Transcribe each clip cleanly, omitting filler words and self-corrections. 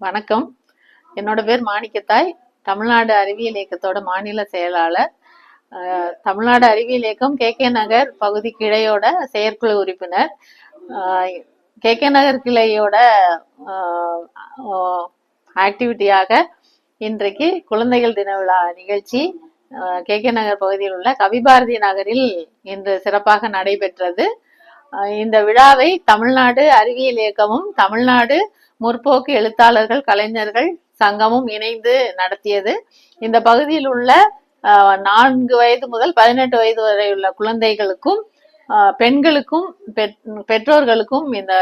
வணக்கம். என்னோட பேர் மாணிக்கத்தாய். தமிழ்நாடு அறிவியல் இயக்கத்தோட மாநில செயலாளர். தமிழ்நாடு அறிவியல் இயக்கம் கே நகர் பகுதி கிளையோட செயற்குழு உறுப்பினர். கே நகர் கிளையோட ஆக்டிவிட்டியாக இன்றைக்கு குழந்தைகள் தின விழா நிகழ்ச்சி கே நகர் பகுதியில் உள்ள கவிபாரதி நகரில் இன்று சிறப்பாக நடைபெற்றது. இந்த விழாவை தமிழ்நாடு அறிவியல் இயக்கமும் தமிழ்நாடு முற்போக்கு எழுத்தாளர்கள் கலைஞர்கள் சங்கமும் இணைந்து நடத்தியது. இந்த பகுதியில் உள்ள 4 வயது முதல் 18 வயது வரை உள்ள குழந்தைகளுக்கும் பெண்களுக்கும் பெற்றோர்களுக்கும் இந்த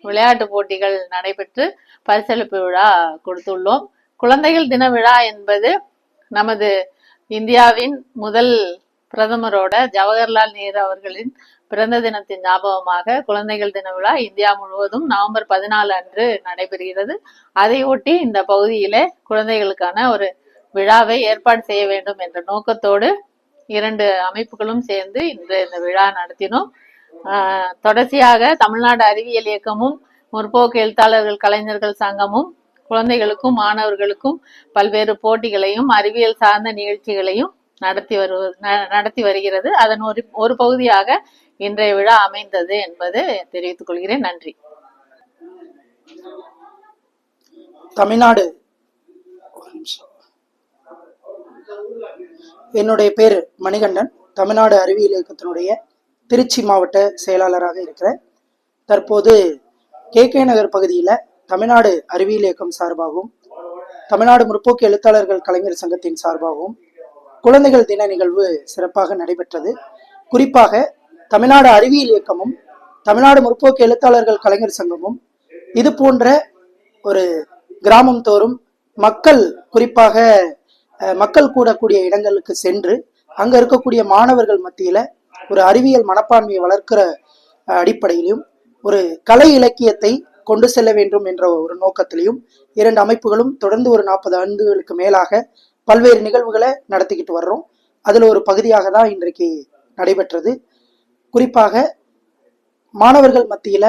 விளையாட்டு போட்டிகள் நடைபெற்று பரிசளிப்பு விழா கொடுத்துள்ளோம். குழந்தைகள் தின விழா என்பது நமது இந்தியாவின் முதல் பிரதமரோட ஜவஹர்லால் நேரு அவர்களின் பிறந்த தினத்தின் ஞாபகமாக குழந்தைகள் தின விழா இந்தியா முழுவதும் நவம்பர் 14 அன்று நடைபெறுகிறது. அதை ஒட்டி இந்த பகுதியிலே குழந்தைகளுக்கான ஒரு விழாவை ஏற்பாடு செய்ய வேண்டும் என்ற நோக்கத்தோடு 2 அமைப்புகளும் சேர்ந்து இன்று இந்த விழா நடத்தினோம். தொடர்ச்சியாக தமிழ்நாடு அறிவியல் இயக்கமும் முற்போக்கு எழுத்தாளர்கள் கலைஞர்கள் சங்கமும் குழந்தைகளுக்கும் மாணவர்களுக்கும் பல்வேறு போட்டிகளையும் அறிவியல் சார்ந்த நிகழ்ச்சிகளையும் நடத்தி வருகிறது. அதன் ஒரு பகுதியாக இன்றைய விழா அமைந்தது என்பது தெரிவித்துக் கொள்கிறேன். நன்றி. தமிழ்நாடு, என்னுடைய பேர் மணிகண்டன். தமிழ்நாடு அறிவியல் இயக்கத்தினுடைய திருச்சி மாவட்ட செயலாளராக இருக்கிறேன். தற்போது கே நகர் பகுதியில் தமிழ்நாடு அறிவியல் இயக்கம் சார்பாகவும் தமிழ்நாடு முற்போக்கு எழுத்தாளர்கள் கலைஞர் சங்கத்தின் சார்பாகவும் குழந்தைகள் தின நிகழ்வு சிறப்பாக நடைபெற்றது. குறிப்பாக தமிழ்நாடு அறிவியல் இயக்கமும் தமிழ்நாடு முற்போக்கு எழுத்தாளர்கள் கலைஞர் சங்கமும் இது போன்ற ஒரு கிராமம் தோறும் குறிப்பாக மக்கள் கூடக்கூடிய இடங்களுக்கு சென்று அங்க இருக்கக்கூடிய மாணவர்கள் மத்தியில ஒரு அறிவியல் மனப்பான்மையை வளர்க்கிற அடிப்படையிலும் ஒரு கலை இலக்கியத்தை கொண்டு செல்ல வேண்டும் என்ற ஒரு நோக்கத்திலையும் 2 அமைப்புகளும் தொடர்ந்து ஒரு 40 ஆண்டுகளுக்கு மேலாக பல்வேறு நிகழ்வுகளை நடத்திக்கிட்டு வர்றோம். அதுல ஒரு பகுதியாக தான் இன்றைக்கு நடைபெற்றது. குறிப்பாக மாணவர்கள் மத்தியில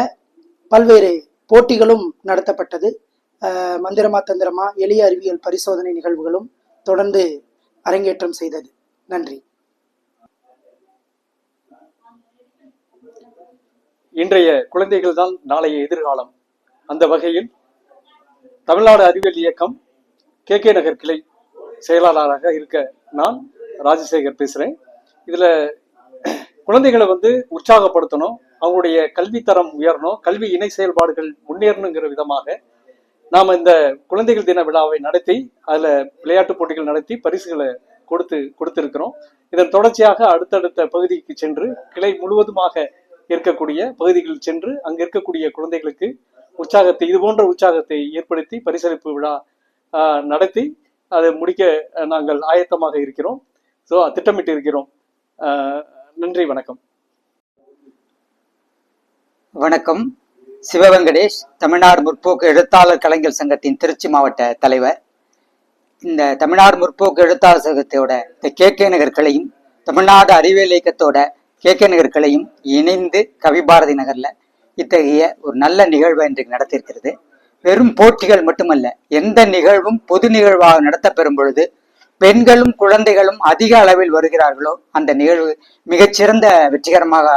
பல்வேறு போட்டிகளும் நடத்தப்பட்டது. மந்திரமா தந்திரமா எளிய அறிவியல் பரிசோதனை நிகழ்வுகளும் தொடர்ந்து அரங்கேற்றம் செய்தது. நன்றி. இன்றைய குழந்தைகள் தான் நாளைய எதிர்காலம். அந்த வகையில் தமிழ்நாடு அறிவியல் இயக்கம் கே நகர் கிளை செயலாளராக இருக்க நான் ராஜசேகர் பேசுறேன். இதுல குழந்தைகளை உற்சாகப்படுத்தணும், அவங்களுடைய கல்வித்தரம் உயரணும், கல்வி இணை செயல்பாடுகள் முன்னேறணுங்கிற விதமாக நாம் இந்த குழந்தைகள் தின விழாவை நடத்தி அதுல விளையாட்டு போட்டிகள் நடத்தி பரிசுகளை கொடுத்திருக்கிறோம். இதன் தொடர்ச்சியாக அடுத்தடுத்த பகுதிக்கு சென்று கிளை முழுவதுமாக இருக்கக்கூடிய பகுதிகளில் சென்று அங்க இருக்கக்கூடிய குழந்தைகளுக்கு இது போன்ற உற்சாகத்தை ஏற்படுத்தி பரிசளிப்பு விழா நடத்தி அதை முடிக்க நாங்கள் ஆயத்தமாக இருக்கிறோம். திட்டமிட்டு இருக்கிறோம். நன்றி, வணக்கம். வணக்கம். சிவவெங்கடேஷ், தமிழ்நாடு முற்போக்கு எழுத்தாளர் கலைஞர் சங்கத்தின் திருச்சி மாவட்ட தலைவர். இந்த தமிழ்நாடு முற்போக்கு எழுத்தாளர் சங்கத்தோட இந்த கே நகர் கிளையும் தமிழ்நாடு அறிவியல் இயக்கத்தோட கே நகர் கிளையும் இணைந்து கவிபாரதி நகர்ல இத்தகைய ஒரு நல்ல நிகழ்வை இன்றைக்கு நடத்தியிருக்கிறது. வெறும் போட்டிகள் மட்டுமல்ல, எந்த நிகழ்வும் பொது நிகழ்வாக நடத்தப்பெறும் பொழுது பெண்களும் குழந்தைகளும் அதிக அளவில் வருகிறார்களோ அந்த நிகழ்வு மிகச்சிறந்த வெற்றிகரமாக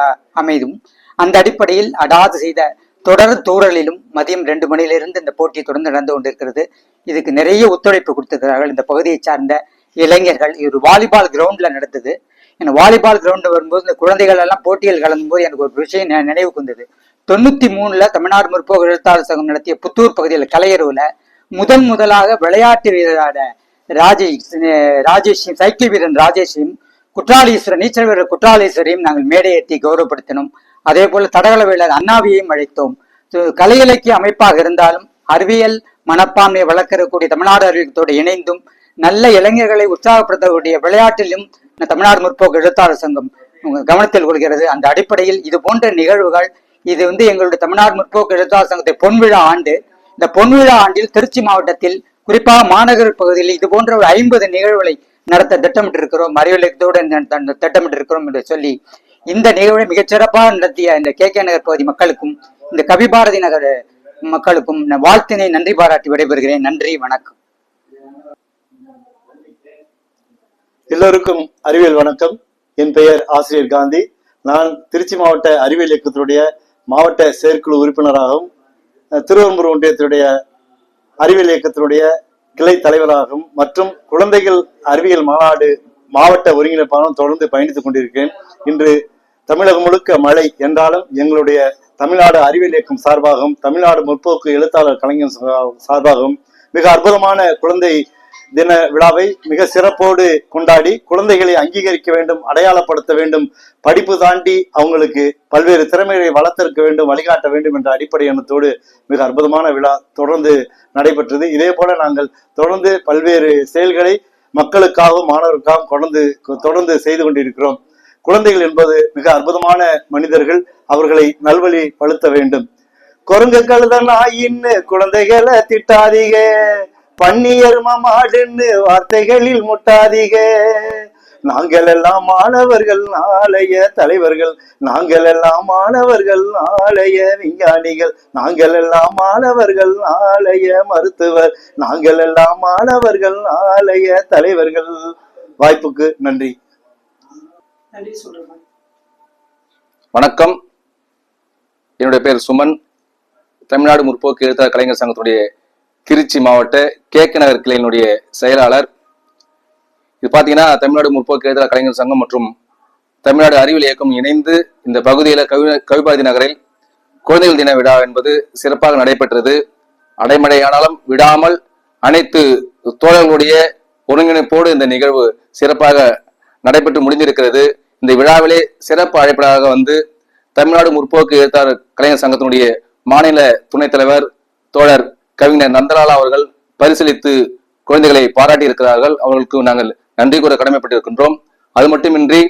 அமைதும். அந்த அடிப்படையில் அடாது செய்த தொடர் தூறலிலும் மதியம் 2 மணியிலிருந்து இந்த போட்டி தொடர்ந்து நடந்து கொண்டிருக்கிறது. இதுக்கு நிறைய ஒத்துழைப்பு கொடுத்திருக்கிறார்கள் இந்த பகுதியை சார்ந்த இளைஞர்கள். இது ஒரு வாலிபால் கிரவுண்ட்ல நடந்தது. எனக்கு வாலிபால் கிரவுண்ட் வரும்போது இந்த குழந்தைகள் எல்லாம் போட்டிகள் கலந்தும் போது எனக்கு ஒரு விஷயம் நினைவுக்கு வந்தது. 93 தமிழ்நாடு முற்போக்கு எழுத்தாளர் சங்கம் நடத்திய புத்தூர் பகுதியில் கலையரவுல முதலாக விளையாட்டு வீரரான ராஜேஷையும் சைக்கிள் வீரன் ராஜேஷையும் நீச்சல் வீரர் குற்றாலீஸ்வரையும் நாங்கள் மேடையேற்றி கௌரவப்படுத்தினோம். அதே போல தடகள வீரர் அண்ணாவியையும் அழைத்தோம். கலை இலக்கிய அமைப்பாக இருந்தாலும் அறிவியல் மனப்பான்மையை வளர்க்கக்கூடிய தமிழ்நாடு அறிவியலத்தோடு இணைந்தும் நல்ல இளைஞர்களை உற்சாகப்படுத்தக்கூடிய விளையாட்டிலும் தமிழ்நாடு முற்போக்கு எழுத்தாளர் சங்கம் கவனத்தில் கொள்கிறது. அந்த அடிப்படையில் இது போன்ற நிகழ்வுகள் இது எங்களுடைய தமிழ்நாடு முற்போக்கு எழுத்தாளர் சங்கத்தை பொன்விழா ஆண்டு. இந்த பொன்விழா ஆண்டில் திருச்சி மாவட்டத்தில் குறிப்பாக மாநகர் பகுதியில் இது போன்ற ஒரு 50 நிகழ்வுகளை நடத்த திட்டமிட்டிருக்கிறோம், அறிவியலத்தோடு திட்டமிட்டிருக்கிறோம் என்று சொல்லி இந்த நிகழ்வை மிகச்சிறப்பாக நடத்திய இந்த கே நகர் பகுதி மக்களுக்கும் இந்த கவிபாரதி நகர் மக்களுக்கும் வாழ்த்தினை நன்றி பாராட்டி விடைபெறுகிறேன். நன்றி, வணக்கம். எல்லோருக்கும் அறிவியல் வணக்கம். என் பெயர் ஆசிரியர் காந்தி. நான் திருச்சி மாவட்ட அறிவியல் இயக்கத்தினுடைய மாவட்ட செயற்குழு உறுப்பினராகவும் திருவெரும்பூர் ஒன்றியத்தினுடைய அறிவியல் இயக்கத்தினுடைய கிளை தலைவராகவும் மற்றும் குழந்தைகள் அறிவியல் மாநாடு மாவட்ட ஒருங்கிணைப்பாளரும் தொடர்ந்து பயணித்துக் கொண்டிருக்கிறேன். இன்று தமிழகம் முழுக்க மழை என்றாலும் எங்களுடைய தமிழ்நாடு அறிவியல் இயக்கம் சார்பாகவும் தமிழ்நாடு முற்போக்கு எழுத்தாளர் கலைஞர் சார்பாகவும் மிக அற்புதமான குழந்தை தின விழாவை மிக சிறப்போடு கொண்டாடி குழந்தைகளை அங்கீகரிக்க வேண்டும், அடையாளப்படுத்த வேண்டும், படிப்பு தாண்டி அவங்களுக்கு பல்வேறு திறமைகளை வளர்த்திருக்க வேண்டும், வழிகாட்ட வேண்டும் என்ற அடிப்படை எண்ணத்தோடு மிக அற்புதமான விழா தொடர்ந்து நடைபெற்றது. இதே போல நாங்கள் தொடர்ந்து பல்வேறு செயல்களை மக்களுக்காகவும் மாணவர்களுக்காகவும் தொடர்ந்து செய்து கொண்டிருக்கிறோம். குழந்தைகள் என்பது மிக அற்புதமான மனிதர்கள். அவர்களை நல்வழி பழுத்த வேண்டும். குரங்கு கழுத நாயின்னு குழந்தைகளை திட்டாதீங்க, பன்னியர் மாடுன்னு வார்த்தைகளில் முட்டாதீங்க. நாங்கள் எல்லாம் மாணவர்கள் நாளைய தலைவர்கள், நாங்கள் எல்லாம் மாணவர்கள் நாளைய விஞ்ஞானிகள், நாங்கள் எல்லாம் மாணவர்கள் நாளைய மருத்துவர், நாங்கள் எல்லாம் மாணவர்கள் நாளைய தலைவர்கள். வாய்ப்புக்கு நன்றி. வணக்கம். என்னுடைய பேர் சுமன். தமிழ்நாடு முற்போக்கு எழுத்தாளர் கலைஞர் சங்கத்துடைய திருச்சி மாவட்ட கேகே நகர் கிளையினுடைய செயலாளர். இது பார்த்தீங்கன்னா தமிழ்நாடு முற்போக்கு எழுத்தாளர் கலைஞர் சங்கம் மற்றும் தமிழ்நாடு அறிவியல் இயக்கம் இணைந்து இந்த பகுதியில் கவிபாரதி நகரில் குழந்தைகள் தின விழா என்பது சிறப்பாக நடைபெற்றது. அடைமழையானாலும் விடாமல் அனைத்து தோழர்களுடைய ஒருங்கிணைப்போடு இந்த நிகழ்வு சிறப்பாக நடைபெற்று முடிந்திருக்கிறது. இந்த விழாவிலே சிறப்பு அழைப்பாளராக வந்து தமிழ்நாடு முற்போக்கு எழுத்தாளர் கலைஞர் சங்கத்தினுடைய மாநில துணைத் தலைவர் தோழர் கவிஞர் நந்தலாலா அவர்கள் பரிசீலித்து குழந்தைகளை பாராட்டி இருக்கிறார்கள். அவர்களுக்கு நாங்கள் நன்றி கூற கடமைப்பட்டிருக்கின்றோம். அது மட்டுமின்றி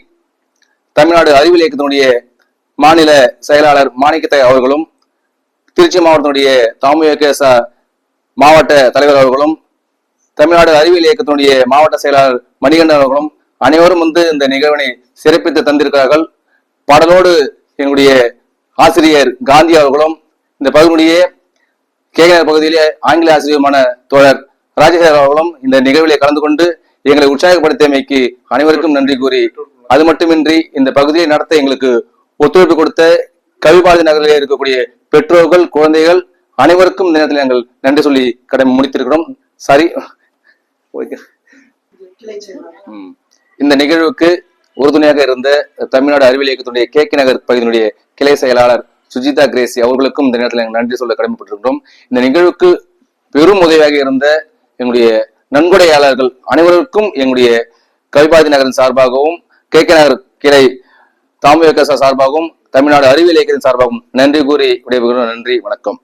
தமிழ்நாடு அறிவியல் இயக்கத்தினுடைய மாநில செயலாளர் மாணிக்கத்தாய் அவர்களும் திருச்சி மாவட்டத்தினுடைய தாமுக மாவட்ட தலைவர் அவர்களும் தமிழ்நாடு அறிவியல் இயக்கத்தினுடைய மாவட்ட செயலாளர் மணிகண்டன் அவர்களும் அனைவரும் வந்து இந்த நிகழ்வினை சிறப்பித்து தந்திருக்கிறார்கள். பாடலோடு எங்களுடைய ஆசிரியர் காந்தி அவர்களும் இந்த பகுதியிலேயே கேகே பகுதியிலே ஆங்கில ஆசிரியருமான தோழர் ராஜசேகர் அவர்களும் இந்த நிகழ்விலே கலந்து கொண்டு எங்களை உற்சாகப்படுத்தியமைக்கு அனைவருக்கும் நன்றி கூறி, அது மட்டுமின்றி இந்த பகுதியை நடத்த எங்களுக்கு ஒத்துழைப்பு கொடுத்த கவிபாரதி நகரிலே இருக்கக்கூடிய பெற்றோர்கள், குழந்தைகள் அனைவருக்கும் இந்த நேரத்தில் நாங்கள் நன்றி சொல்லி கடமை முடித்திருக்கிறோம். சரி, இந்த நிகழ்வுக்கு உறுதுணையாக இருந்த தமிழ்நாடு அறிவியல் இயக்கத்துடைய கேகே நகர் பகுதியினுடைய கிளை செயலாளர் சுஜிதா கிரேசி அவர்களுக்கும் இந்த நேரத்தில் நாங்கள் நன்றி சொல்ல கடமைப்பட்டிருக்கிறோம். இந்த நிகழ்வுக்கு பெரும் உதவியாக இருந்த எங்களுடைய நன்கொடையாளர்கள் அனைவருக்கும் எங்களுடைய கவிபாரதி நகரின் சார்பாகவும் கேகே நகர் கிளை தாமுக சார்பாகவும் தமிழ்நாடு அறிவியல் இயக்கத்தின் சார்பாகவும் நன்றி கூறி விடைபெறுகிறோம். நன்றி, வணக்கம்.